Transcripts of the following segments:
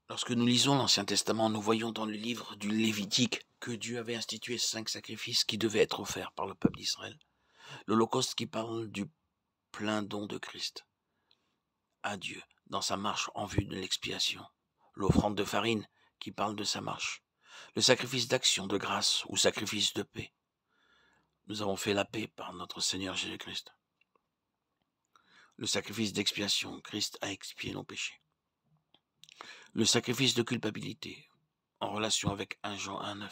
Lorsque nous lisons l'Ancien Testament, nous voyons dans le livre du Lévitique que Dieu avait institué 5 sacrifices qui devaient être offerts par le peuple d'Israël. L'Holocauste qui parle du plein don de Christ à Dieu dans sa marche en vue de l'expiation. L'offrande de farine qui parle de sa marche. Le sacrifice d'action de grâce ou sacrifice de paix. Nous avons fait la paix par notre Seigneur Jésus-Christ. Le sacrifice d'expiation, Christ a expié nos péchés. Le sacrifice de culpabilité, en relation avec 1 Jean 1,9.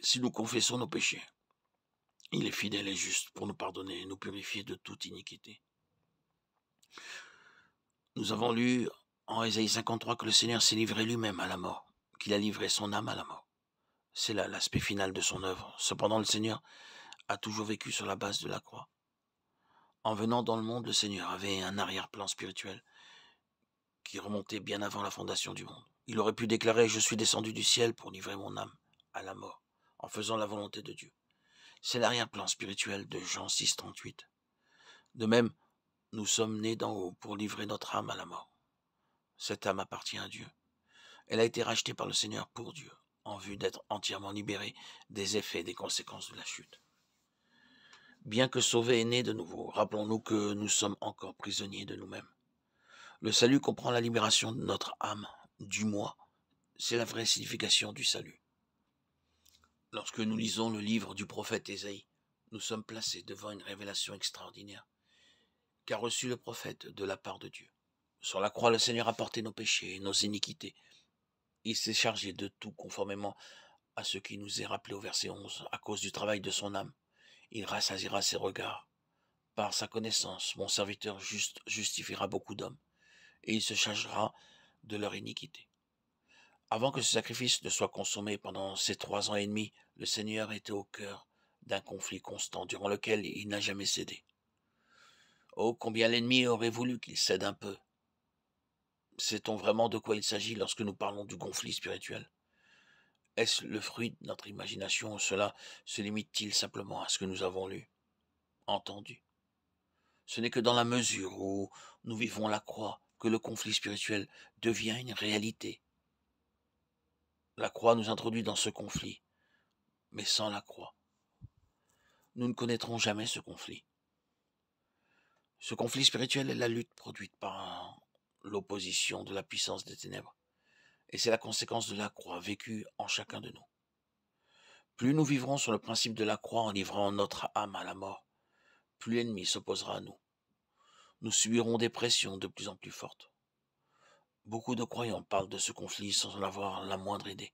Si nous confessons nos péchés, il est fidèle et juste pour nous pardonner et nous purifier de toute iniquité. Nous avons lu en Ésaïe 53 que le Seigneur s'est livré lui-même à la mort, qu'il a livré son âme à la mort. C'est là l'aspect final de son œuvre. Cependant, le Seigneur a toujours vécu sur la base de la croix. En venant dans le monde, le Seigneur avait un arrière-plan spirituel qui remontait bien avant la fondation du monde. Il aurait pu déclarer « Je suis descendu du ciel pour livrer mon âme à la mort, en faisant la volonté de Dieu ». C'est l'arrière-plan spirituel de Jean 6, 38. De même, nous sommes nés d'en haut pour livrer notre âme à la mort. Cette âme appartient à Dieu. Elle a été rachetée par le Seigneur pour Dieu, en vue d'être entièrement libérée des effets et des conséquences de la chute. Bien que sauvés et nés de nouveau, rappelons-nous que nous sommes encore prisonniers de nous-mêmes. Le salut comprend la libération de notre âme, du moi. C'est la vraie signification du salut. Lorsque nous lisons le livre du prophète Ésaïe, nous sommes placés devant une révélation extraordinaire qu'a reçu le prophète de la part de Dieu. Sur la croix, le Seigneur a porté nos péchés et nos iniquités. Il s'est chargé de tout conformément à ce qui nous est rappelé au verset 11, à cause du travail de son âme. Il rassasiera ses regards. Par sa connaissance, mon serviteur juste justifiera beaucoup d'hommes, et il se chargera de leur iniquité. Avant que ce sacrifice ne soit consommé pendant ces 3 ans et demi, le Seigneur était au cœur d'un conflit constant durant lequel il n'a jamais cédé. Oh, combien l'ennemi aurait voulu qu'il cède un peu. Sait-on vraiment de quoi il s'agit lorsque nous parlons du conflit spirituel? Est-ce le fruit de notre imagination ou cela se limite-t-il simplement à ce que nous avons lu, entendu? Ce n'est que dans la mesure où nous vivons la croix que le conflit spirituel devient une réalité. La croix nous introduit dans ce conflit, mais sans la croix, nous ne connaîtrons jamais ce conflit. Ce conflit spirituel est la lutte produite par l'opposition de la puissance des ténèbres, et c'est la conséquence de la croix vécue en chacun de nous. Plus nous vivrons sur le principe de la croix en livrant notre âme à la mort, plus l'ennemi s'opposera à nous. Nous subirons des pressions de plus en plus fortes. Beaucoup de croyants parlent de ce conflit sans en avoir la moindre idée,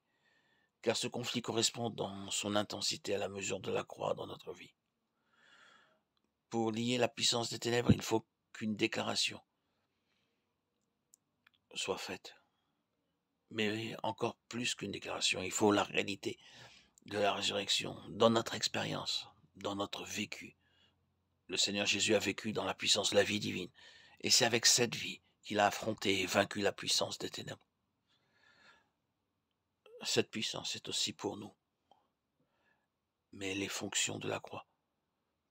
car ce conflit correspond dans son intensité à la mesure de la croix dans notre vie. Pour lier la puissance des ténèbres, il faut qu'une déclaration soit faite. Mais encore plus qu'une déclaration, il faut la réalité de la résurrection dans notre expérience, dans notre vécu. Le Seigneur Jésus a vécu dans la puissance de la vie divine, et c'est avec cette vie qu'il a affronté et vaincu la puissance des ténèbres. Cette puissance est aussi pour nous, mais les fonctions de la croix.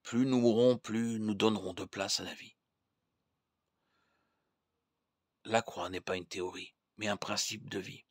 Plus nous mourrons, plus nous donnerons de place à la vie. La croix n'est pas une théorie, mais un principe de vie.